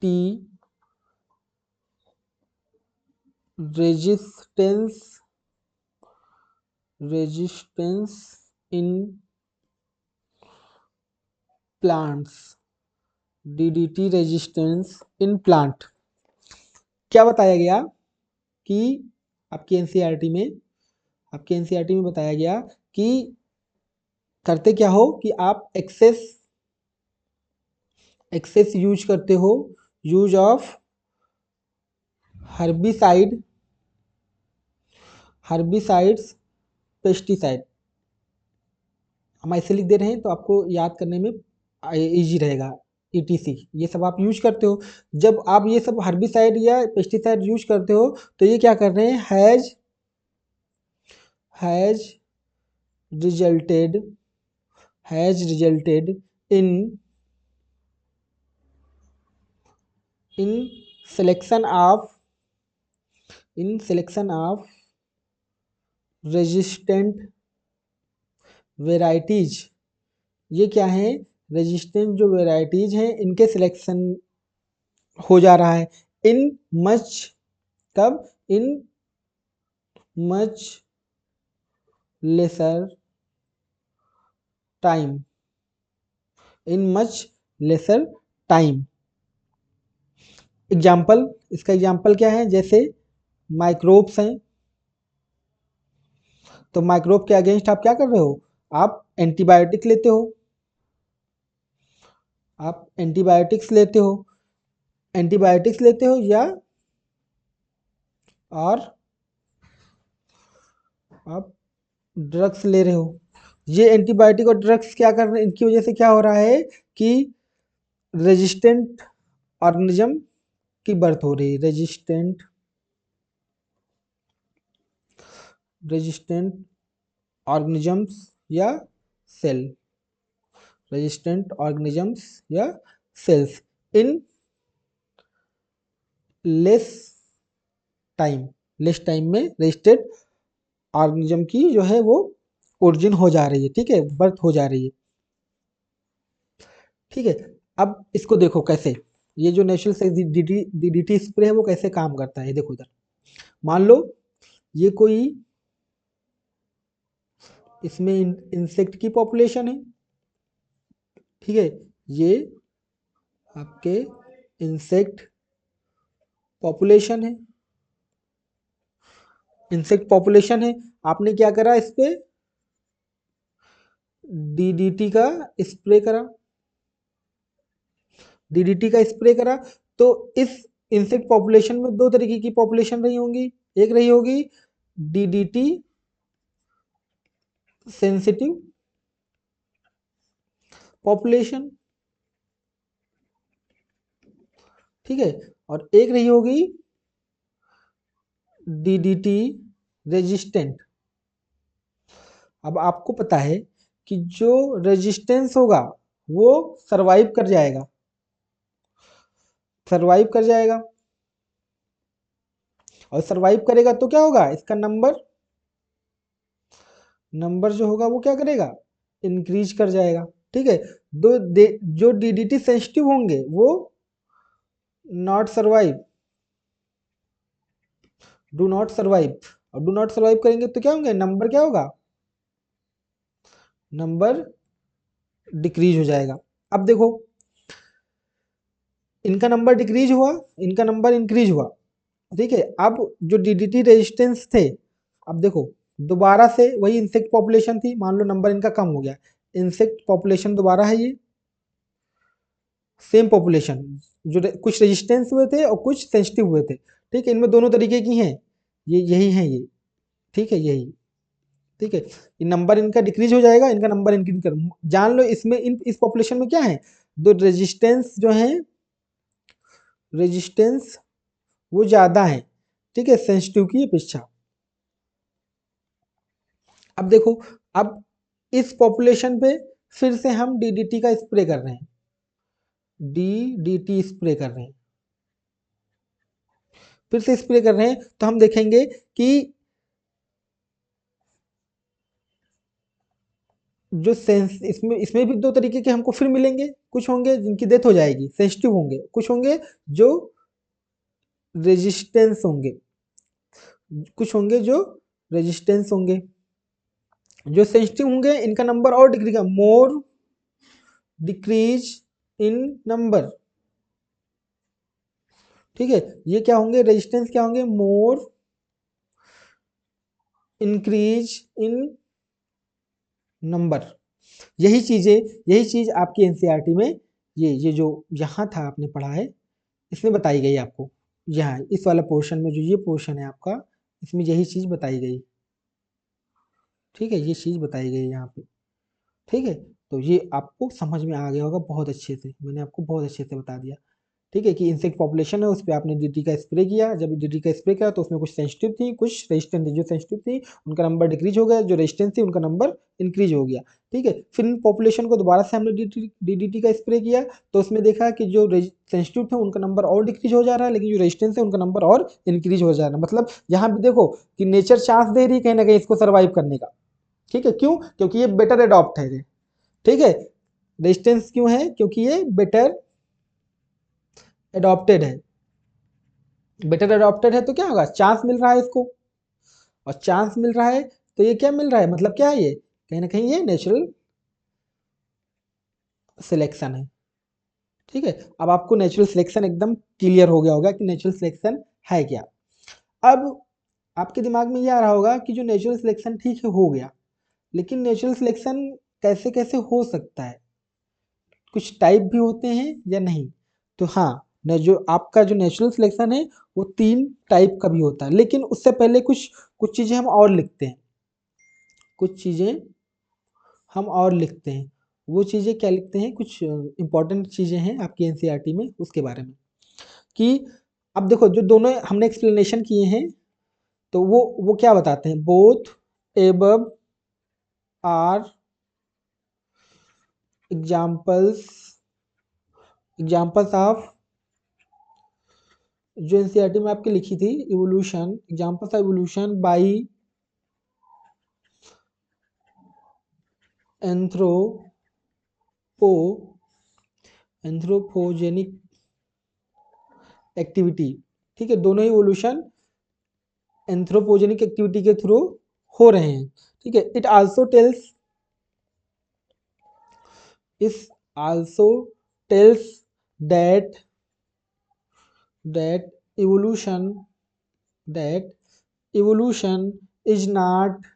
T resistance in plants, DDT resistance in plant. क्या बताया गया कि आपकी एनसीईआरटी में बताया गया कि करते क्या हो कि आप एक्सेस यूज करते हो, यूज ऑफ हर्बिसाइड्स पेस्टिसाइड। हम ऐसे लिख दे रहे हैं तो आपको याद करने में इजी रहेगा। ईटीसी ये सब आप यूज करते हो, जब आप ये सब हर्बिसाइड या पेस्टिसाइड यूज करते हो तो ये क्या कर रहे हैं, has resulted in in selection of resistant varieties. ये क्या है, रेजिस्टेंट जो वेराइटीज हैं इनके सिलेक्शन हो जा रहा है। इन मच कब, in much lesser time, example, इसका एग्जाम्पल क्या है, जैसे माइक्रोब्स हैं, तो माइक्रोब के अगेंस्ट आप क्या कर रहे हो, आप एंटीबायोटिक लेते हो, एंटीबायोटिक्स लेते हो या और आप ड्रग्स ले रहे हो। ये एंटीबायोटिक और ड्रग्स क्या कर रहे हैं, इनकी वजह से क्या हो रहा है कि रेजिस्टेंट ऑर्गेनिज्म की बर्थ हो रही है, रेजिस्टेंट ऑर्गेनिजम्स या सेल, रेजिस्टेंट ऑर्गेनिजम्स या सेल्स इन लेस टाइम में रेजिस्टेंट ऑर्गेनिज्म की जो है वो ओरिजिन हो जा रही है, ठीक है, बर्थ हो जा रही है। ठीक है, अब इसको देखो कैसे, ये जो नेचुरल से डीडीटी स्प्रे है वो कैसे काम करता है, देखो इधर, मान लो ये कोई इसमें इंसेक्ट की पॉपुलेशन है, ठीक है, ये आपके इंसेक्ट पॉपुलेशन है, आपने क्या करा, इस पे डीडीटी का स्प्रे करा, तो इस इंसेक्ट पॉपुलेशन में दो तरीके की पॉपुलेशन रही होंगी, एक रही होगी डीडीटी सेंसिटिव पॉपुलेशन, ठीक है, और एक रही होगी डीडीटी रेजिस्टेंट। अब आपको पता है कि जो रेजिस्टेंस होगा वो सरवाइव कर जाएगा, और सरवाइव करेगा तो क्या होगा, इसका नंबर जो होगा वो क्या करेगा, इंक्रीज कर जाएगा, ठीक है। जो डीडीटी सेंसिटिव होंगे वो not survive, do not survive, और डू नॉट सर्वाइव करेंगे तो क्या होंगे, नंबर क्या होगा, नंबर डिक्रीज हो जाएगा। अब देखो इनका नंबर डिक्रीज हुआ, इनका नंबर इंक्रीज हुआ, ठीक है। अब जो डीडीटी रेजिस्टेंस थे, अब देखो दोबारा से वही इंसेक्ट पॉपुलेशन थी, मान लो नंबर इनका कम हो गया, इंसेक्ट पॉपुलेशन दोबारा है, ये सेम पॉपुलेशन, जो कुछ रेजिस्टेंस हुए थे और कुछ सेंसिटिव हुए थे, ठीक है, इनमें दोनों तरीके की हैं, ये यही है ये, ठीक है, यही, ठीक है, ये नंबर इनका डिक्रीज हो जाएगा, इनका नंबर इंक्रीज कर, जान लो इसमें इस पॉपुलेशन में क्या है, दो रेजिस्टेंस जो है रेजिस्टेंस वो ज़्यादा है, ठीक है, सेंसिटिव की अपेक्षा। अब देखो, अब इस पॉपुलेशन पे फिर से हम डीडीटी का स्प्रे कर रहे हैं, डीडीटी स्प्रे कर रहे हैं, फिर से स्प्रे कर रहे हैं, तो हम देखेंगे कि जो सेंस इसमें इसमें भी दो तरीके के हमको फिर मिलेंगे, कुछ होंगे जिनकी डेथ हो जाएगी, सेंसिटिव होंगे, कुछ होंगे जो रेजिस्टेंस होंगे, कुछ होंगे जो रेजिस्टेंस होंगे। जो सेंसिटिव होंगे इनका नंबर और डिक्रीज का, मोर डिक्रीज इन नंबर, ठीक है। ये क्या होंगे, रेजिस्टेंस क्या होंगे, मोर इंक्रीज इन नंबर। यही चीज आपकी एनसीईआरटी में ये जो यहाँ था आपने पढ़ा है, इसमें बताई गई आपको, यहाँ इस वाला पोर्शन में जो ये पोर्शन है आपका, इसमें यही चीज बताई गई, ठीक है, ये चीज बताई गई यहाँ पे, ठीक है। तो ये आपको समझ में आ गया होगा बहुत अच्छे से, मैंने आपको बहुत अच्छे से बता दिया, ठीक है, कि इंसेक्ट पॉपुलेशन है, उस पर आपने डीटी का स्प्रे किया, जब डीटी का स्प्रे किया तो उसमें कुछ सेंसिटिव थी, कुछ रेजिस्टेंट थी, जो सेंसिटिव थी उनका नंबर डिक्रीज हो गया, जो रेजिस्टेंट थी उनका नंबर इंक्रीज हो गया, ठीक है। फिर इन पॉपुलेशन को दोबारा से हमने डीडीटी का स्प्रे किया, तो उसमें देखा कि जो सेंसिटिव थे उनका नंबर और डिक्रीज हो जा रहा है, लेकिन जो रेजिस्टेंस है उनका नंबर और इंक्रीज हो जा रहा है। मतलब यहाँ भी देखो कि नेचर चांस दे रही है कहीं ना कहीं इसको सर्वाइव करने का, ठीक है, क्यों, क्योंकि ये बेटर एडॉप्ट है, ठीक है। रेजिस्टेंस क्यों है, क्योंकि ये बेटर एडॉप्टेड है, बेटर एडॉप्टेड है, तो क्या होगा, चांस मिल रहा है इसको, और चांस मिल रहा है तो ये क्या मिल रहा है, मतलब क्या है, ये कहीं ना कहीं ये नेचुरल सिलेक्शन है, ठीक है। अब आपको नेचुरल सिलेक्शन एकदम क्लियर हो गया होगा कि नेचुरल सिलेक्शन है क्या। अब आपके दिमाग में ये आ रहा होगा कि जो नेचुरल सिलेक्शन ठीक है हो गया, लेकिन नेचुरल सिलेक्शन कैसे कैसे हो सकता है, कुछ टाइप भी होते हैं या नहीं। तो हाँ, जो आपका जो नेचुरल सिलेक्शन है वो 3 टाइप का भी होता है, लेकिन उससे पहले कुछ कुछ चीज़ें हम और लिखते हैं, कुछ चीज़ें हम और लिखते हैं। वो चीज़ें क्या लिखते हैं, कुछ इंपॉर्टेंट चीज़ें हैं आपकी एनसीईआरटी में, उसके बारे में, कि अब देखो जो दोनों हमने एक्सप्लेनेशन किए हैं, तो वो क्या बताते हैं, both above are examples examples of, जो एनसीईआरटी में आपकी लिखी थी, evolution, examples of evolution by anthropo anthropogenic activity, ठीक है, दोनों ही इवोल्यूशन एंथ्रोपोजेनिक एक्टिविटी के थ्रू हो रहे हैं, ठीक है। It also tells is also tells that that evolution that evolution is not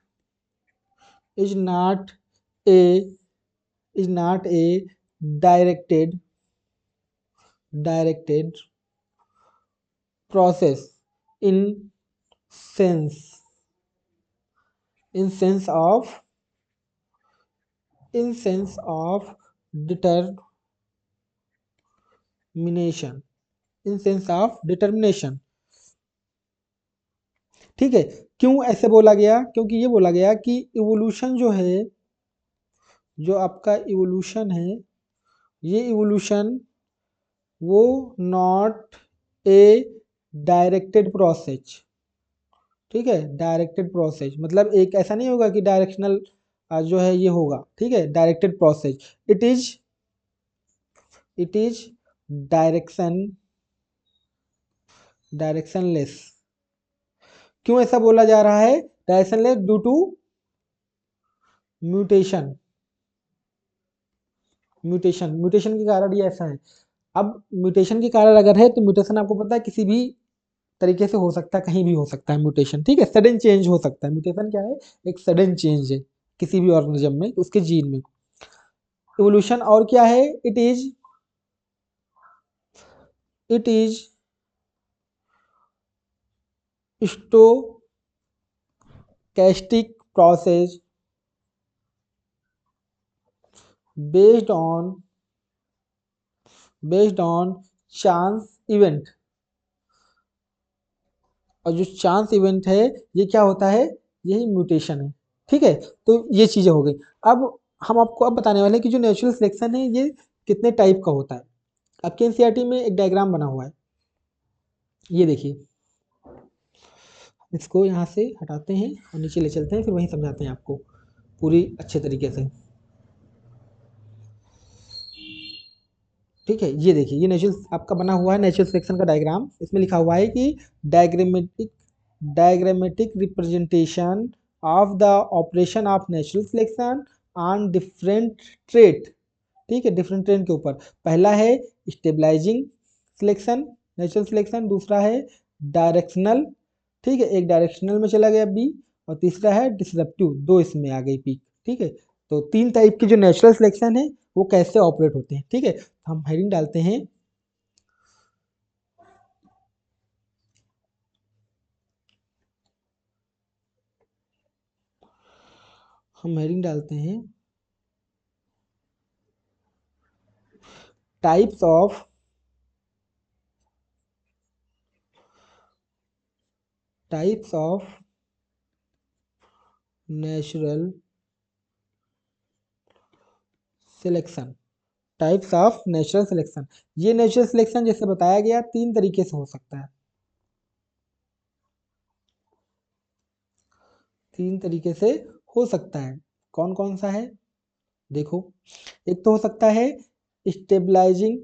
a is not a directed process in sense in sense of in sense of determination in sense of determination, ठीक है। क्यों ऐसे बोला गया, क्योंकि ये बोला गया कि इवोल्यूशन जो है, जो आपका इवोल्यूशन है, ये इवोल्यूशन वो नॉट ए डायरेक्टेड प्रोसेस, ठीक है, डायरेक्टेड प्रोसेस मतलब एक ऐसा नहीं होगा कि डायरेक्शनल जो है ये होगा, ठीक है, directed process, it is directionless. क्यों ऐसा बोला जा रहा है directionless, due to mutation, mutation के कारण ये ऐसा है। अब म्यूटेशन के कारण अगर है, तो म्यूटेशन आपको पता है किसी भी तरीके से हो सकता है, कहीं भी हो सकता है म्यूटेशन, ठीक है, सडन चेंज हो सकता है, म्यूटेशन क्या है, एक सडन चेंज है किसी भी ऑर्गेनिज्म में, उसके जीन में। इवोल्यूशन और क्या है, it is stochastic process based on based on chance event, और जो चांस इवेंट है ये क्या होता है, यही म्यूटेशन है। ठीक है, तो ये चीजें हो गई। अब हम आपको अब बताने वाले हैं कि जो नेचुरल सिलेक्शन है ये कितने टाइप का होता है। आपके एनसीईआरटी में एक डायग्राम बना हुआ है, ये देखिए, इसको यहाँ से हटाते हैं और नीचे ले चलते हैं, फिर वहीं समझाते हैं आपको पूरी अच्छे तरीके से। ठीक है, ये देखिए, ये नेचुरल आपका बना हुआ है नेचुरल सिलेक्शन का डायग्राम। इसमें लिखा हुआ है कि diagrammatic diagrammatic representation of the operation of natural selection on different trait. ठीक है, डिफरेंट ट्रेट के ऊपर पहला है स्टेबलाइजिंग सिलेक्शन, नेचुरल सिलेक्शन, दूसरा है डायरेक्शनल, ठीक है, एक डायरेक्शनल में चला गया बी, और तीसरा है डिसरप्टिव, दो इसमें आ गई पी। ठीक है, तो तीन टाइप की जो नेचुरल सिलेक्शन है वो कैसे ऑपरेट होते हैं। ठीक है, हम हेडिंग डालते हैं, हम हेडिंग डालते हैं types of natural selection, types of natural selection. ये नेचुरल सिलेक्शन जैसे बताया गया तीन तरीके से हो सकता है, तीन तरीके से हो सकता है। कौन कौन सा है देखो, एक तो हो सकता है स्टेबलाइजिंग,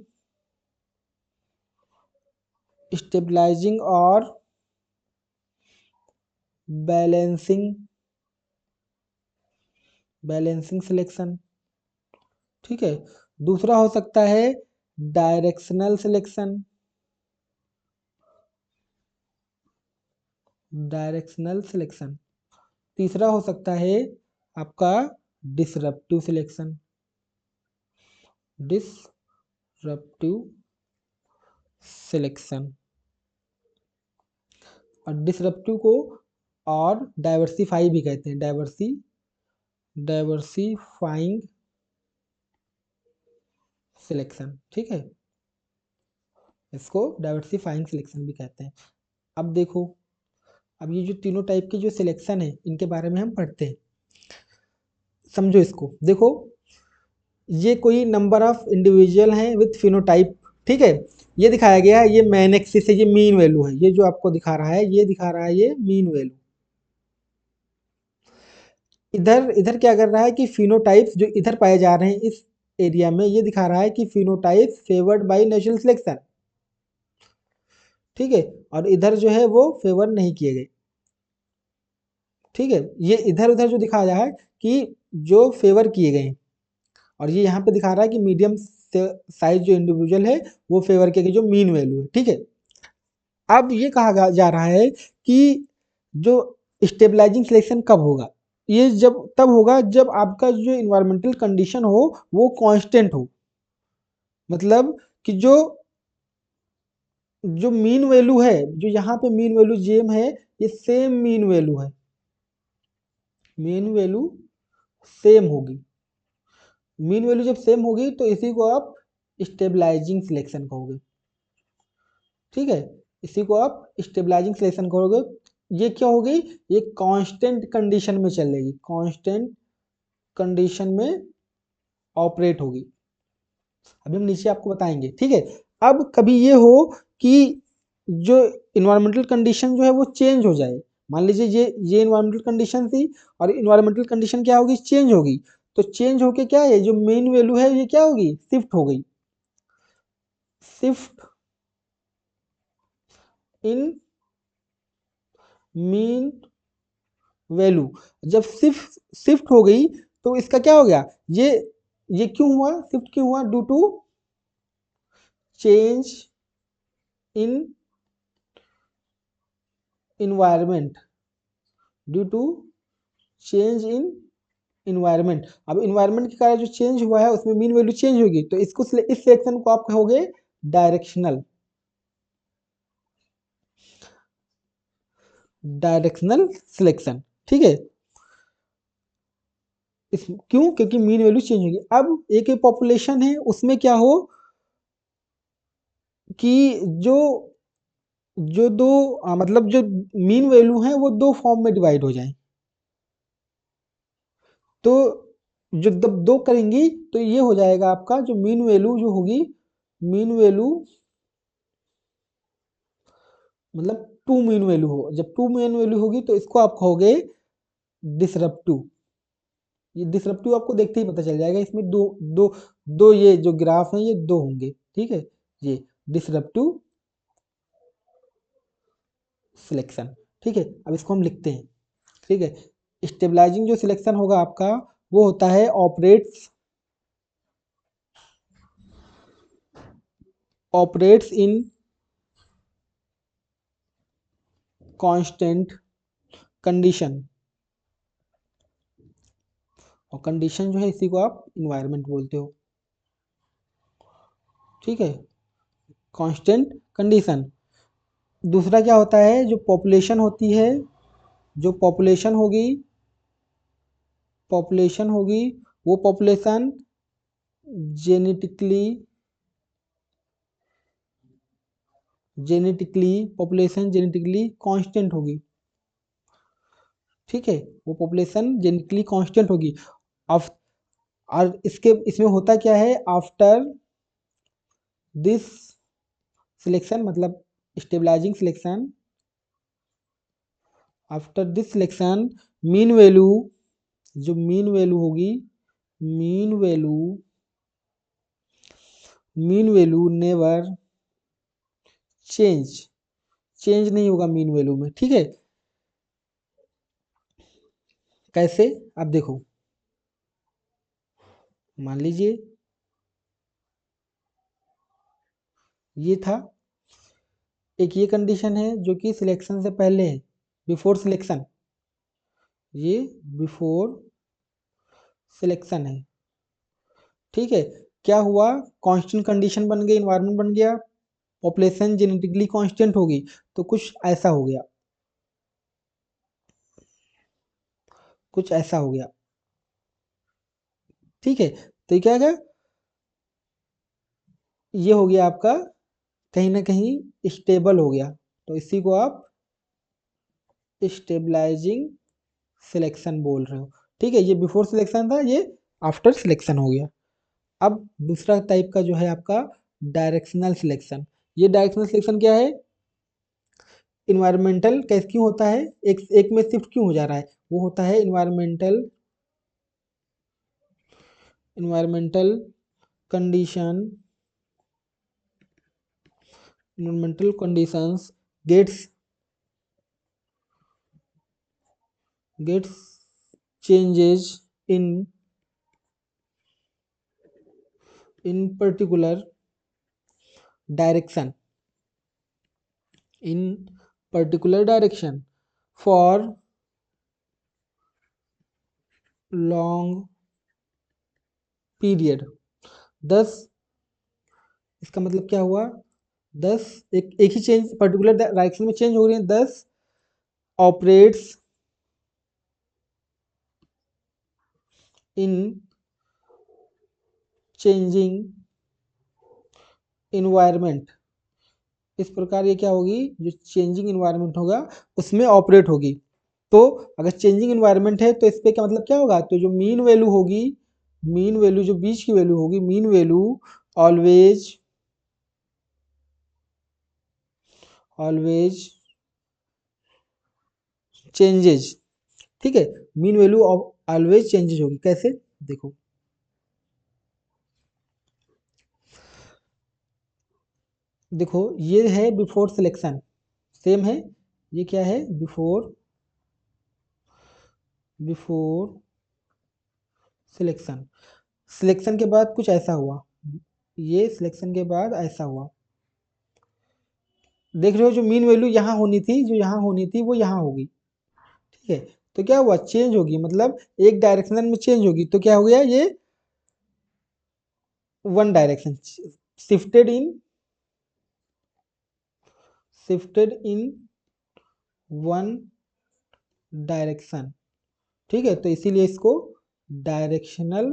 स्टेबलाइजिंग और बैलेंसिंग, बैलेंसिंग सिलेक्शन। ठीक है, दूसरा हो सकता है डायरेक्शनल सिलेक्शन, डायरेक्शनल सिलेक्शन। तीसरा हो सकता है आपका डिसरप्टिव सिलेक्शन, डिसरप्टिव सिलेक्शन। और डिसरप्टिव को और डाइवर्सिफाई भी कहते हैं, डाइवर्सिफाइंग सिलेक्शन। ठीक है, इसको डाइवर्सिफाइंग सिलेक्शन भी कहते हैं। अब देखो, अब ये जो तीनों टाइप के जो सिलेक्शन है इनके बारे में हम पढ़ते हैं, समझो इसको। देखो, ये कोई नंबर ऑफ इंडिविजुअल हैं विथ फिनोटाइप। ठीक है, ये दिखाया गया है, ये मेन एक्सिस है, ये मीन वैल्यू है, ये जो आपको दिखा रहा है ये दिखा रहा है ये मीन वैल्यू। इधर इधर क्या कर रहा है कि फिनोटाइप्स जो इधर पाए जा रहे हैं इस एरिया में, ये दिखा रहा है कि phenotypes favoured by natural selection. ठीक है, और इधर जो है वो फेवर नहीं किए गए। ठीक है, ये इधर उधर जो दिखाया है कि जो फेवर किए गए हैं, और ये यहाँ पे दिखा रहा है कि मीडियम साइज जो इंडिविजुअल है वो फेवर किए गए, जो मीन वैल्यू है। ठीक है, अब ये कहा जा रहा है कि जो स्टेबलाइजिंग सिलेक्शन कब होगा, ये जब तब होगा जब आपका जो इन्वायरमेंटल कंडीशन हो वो कांस्टेंट हो। मतलब कि जो जो मीन वैल्यू है, जो यहाँ पे मीन वैल्यू जेम है, ये सेम मीन वैल्यू है, मीन वैल्यू सेम होगी। मीन वैल्यू जब सेम होगी तो इसी को आप स्टेबलाइजिंग सिलेक्शन कहोगे। ठीक है, इसी को आप स्टेबलाइजिंग सिलेक्शन करोगे। ये क्या होगी, ये कांस्टेंट कंडीशन में चलेगी, कांस्टेंट कंडीशन में ऑपरेट होगी। अभी हम नीचे आपको बताएंगे। ठीक है, अब कभी ये हो कि जो इन्वायरमेंटल कंडीशन जो है वो चेंज हो जाए। मान लीजिए ये इन्वायरमेंटल कंडीशन थी और इन्वायरमेंटल कंडीशन क्या होगी, चेंज होगी। तो चेंज होके क्या है, जो मेन वैल्यू है ये क्या होगी, शिफ्ट हो गई, शिफ्ट इन मीन वैल्यू। जब शिफ्ट शिफ्ट हो गई तो इसका क्या हो गया, ये क्यों हुआ, शिफ्ट क्यों हुआ, due to change in environment, due to change in environment. अब इन्वायरमेंट के कारण जो चेंज हुआ है उसमें मीन वैल्यू चेंज होगी, तो इसको इस सेक्शन को आप कहोगे डायरेक्शनल, डायरेक्शनल सिलेक्शन। ठीक है, इस क्यों, क्योंकि मीन वैल्यू चेंज होगी। अब एक पॉपुलेशन है उसमें क्या हो, कि जो जो दो मतलब जो मीन वैल्यू हैं वो दो फॉर्म में डिवाइड हो जाएं। तो जो जब दो करेंगी तो ये हो जाएगा आपका जो मीन वैल्यू जो होगी, मीन वैल्यू मतलब टू मीन वैल्यू हो, जब टू मीन वैल्यू होगी तो इसको आप कहोगे डिसरप्टिव। ये डिसरप्टिव आपको देखते ही पता चल जाएगा, इसमें दो दो दो ये जो ग्राफ है ये दो होंगे, ठीक है। ये डिसरप्टिव सिलेक्शन, ठीक है। अब इसको हम लिखते हैं, ठीक है। स्टेबलाइजिंग जो सिलेक्शन होगा आपका वो होता है ऑपरेट्स इन कांस्टेंट कंडीशन, और कंडीशन जो है इसी को आप इन्वायरमेंट बोलते हो, ठीक है। Constant condition. दूसरा क्या होता है, जो पॉपुलेशन होती है, जो पॉपुलेशन होगी वो population genetically population genetically constant होगी, ठीक है। वो पॉपुलेशन जेनेटिकली कांस्टेंट होगी। अब और इसमें होता क्या है, आफ्टर दिस सिलेक्शन मतलब stabilising selection, after this selection mean value, जो मीन वैल्यू होगी, mean value never change, change नहीं होगा मीन वैल्यू में, ठीक है। कैसे, आप देखो, मान लीजिए ये था, एक ये कंडीशन है जो कि सिलेक्शन से पहले है, बिफोर सिलेक्शन, ये बिफोर सिलेक्शन है, ठीक है। क्या हुआ, कांस्टेंट कंडीशन बन गई, इन्वायरमेंट बन गया, पॉपुलेशन जेनेटिकली कांस्टेंट होगी, तो कुछ ऐसा हो गया, कुछ ऐसा हो गया, ठीक है। तो ये क्या है, ये हो गया आपका कहीं ना कहीं स्टेबल हो गया, तो इसी को आप स्टेबलाइजिंग सिलेक्शन बोल रहे हो, ठीक है। ये बिफोर सिलेक्शन था, ये आफ्टर सिलेक्शन हो गया। अब दूसरा टाइप का जो है आपका डायरेक्शनल सिलेक्शन। ये डायरेक्शनल सिलेक्शन क्या है, इन्वायरमेंटल कैसे क्यों होता है, एक में शिफ्ट क्यों हो जा रहा है, वो होता है environmental condition, environmental conditions gets changes in particular direction, in particular direction for long period। thus इसका मतलब क्या हुआ, दस एक ही चेंज पर्टिकुलर डायरेक्शन में चेंज हो रही है, दस ऑपरेट्स इन चेंजिंग इन्वायरमेंट। इस प्रकार ये क्या होगी, जो चेंजिंग इन्वायरमेंट होगा उसमें ऑपरेट होगी। तो अगर चेंजिंग इन्वायरमेंट है तो इस पे क्या मतलब क्या होगा, तो जो मीन वैल्यू होगी, मीन वैल्यू जो बीच की वैल्यू होगी, mean value always always changes, ठीक है। मीन वैल्यू ऑलवेज चेंजेज होगी, कैसे, देखो, देखो ये है बिफोर सिलेक्शन, सेम है, ये क्या है, बिफोर सिलेक्शन। सिलेक्शन के बाद कुछ ऐसा हुआ, ये सिलेक्शन के बाद ऐसा हुआ, देख रहे हो, जो मीन वैल्यू यहाँ होनी थी, जो यहाँ होनी थी वो यहाँ होगी, ठीक है। तो क्या हुआ, चेंज होगी, मतलब एक डायरेक्शन में चेंज होगी, तो क्या हो गया, ये one direction shifted in one direction, ठीक है। तो इसीलिए इसको डायरेक्शनल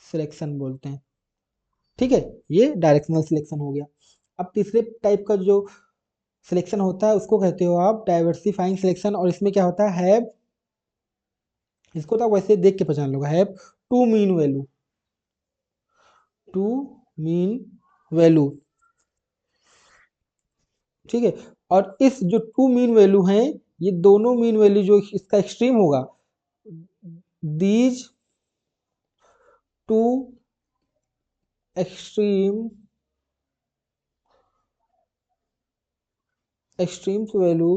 सिलेक्शन बोलते हैं, ठीक है, ये डायरेक्शनल सिलेक्शन हो गया। अब तीसरे टाइप का जो सिलेक्शन होता है उसको कहते हो आप डाइवर्सिफाइंग सिलेक्शन, और इसमें क्या होता है, हैव, इसको तो वैसे देख के पहचान लोगे, have two mean value, two mean value, ठीक है। और इस जो टू मीन वैल्यू हैं, ये दोनों मीन वैल्यू जो इसका एक्सट्रीम होगा, these two extreme extremes value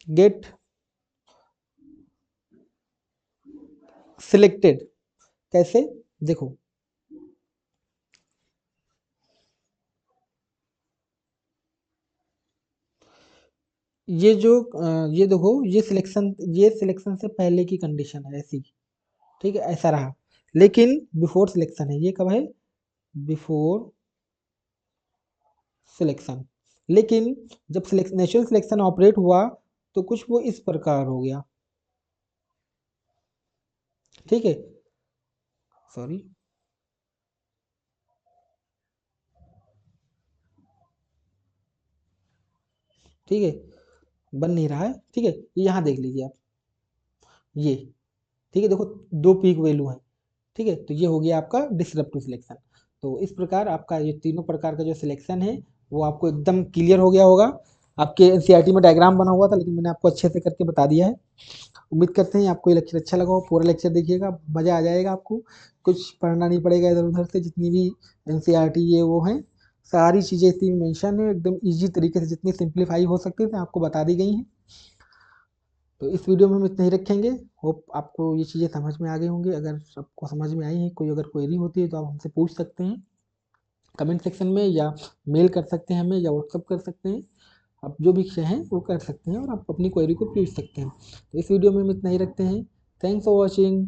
get selected. कैसे, देखो, ये देखो, ये सिलेक्शन से पहले की कंडीशन है ऐसी, ठीक है, ऐसा रहा, लेकिन बिफोर सिलेक्शन है, ये कब है, बिफोर सिलेक्शन। लेकिन जब नेचुरल सिलेक्शन ऑपरेट हुआ तो कुछ वो इस प्रकार हो गया, ठीक है, सॉरी, ठीक है, बन नहीं रहा है, ठीक है, यहाँ देख लीजिए आप, ये, ठीक है, देखो दो पीक वैल्यू है, ठीक है, तो ये हो गया आपका डिसरप्टिव सिलेक्शन। तो इस प्रकार आपका ये तीनों प्रकार का जो सिलेक्शन है वो आपको एकदम क्लियर हो गया होगा। आपके एनसीईआरटी में डायग्राम बना हुआ था, लेकिन मैंने आपको अच्छे से करके बता दिया है। उम्मीद करते हैं आपको ये लेक्चर अच्छा लगा हो, पूरा लेक्चर देखिएगा, मज़ा आ जाएगा आपको, कुछ पढ़ना नहीं पड़ेगा इधर उधर से, जितनी भी एनसीईआरटी ये वो हैं, सारी चीज़ें इसी में मेंशन है, एकदम ईजी तरीके से जितनी सिंप्लीफाई हो सकती है आपको बता दी गई हैं। तो इस वीडियो में हम इतना ही रखेंगे। होप आपको ये चीज़ें समझ में आ गई होंगी। अगर सबको समझ में आई है, कोई अगर क्वेरी होती है तो आप हमसे पूछ सकते हैं कमेंट सेक्शन में, या मेल कर सकते हैं हमें, या व्हाट्सअप कर सकते हैं। आप जो भी चाहें वो कर सकते हैं, और आप अपनी क्वेरी को पूछ सकते हैं। तो इस वीडियो में हम इतना ही रखते हैं। Thanks for watching.